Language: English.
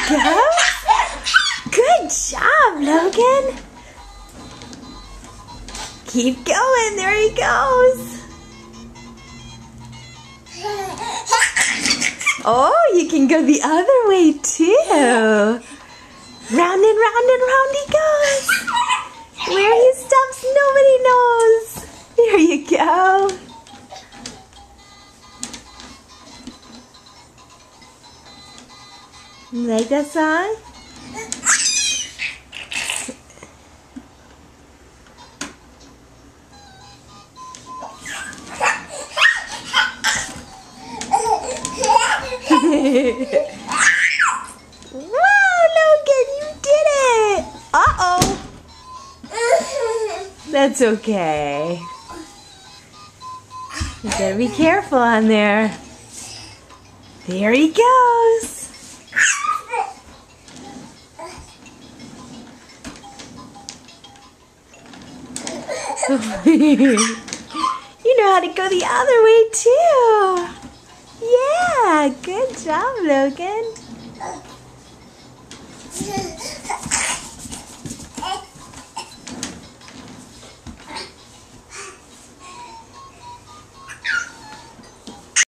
go. Good job, Logan. Keep going. There he goes. Oh, you can go the other way too. Round and round and round he goes. Where he stops, nobody knows. There you go. You like that song? Wow, Logan, you did it! Uh-oh. That's okay. You gotta be careful on there. There he goes. You know how to go the other way too. Yeah, good job, Logan.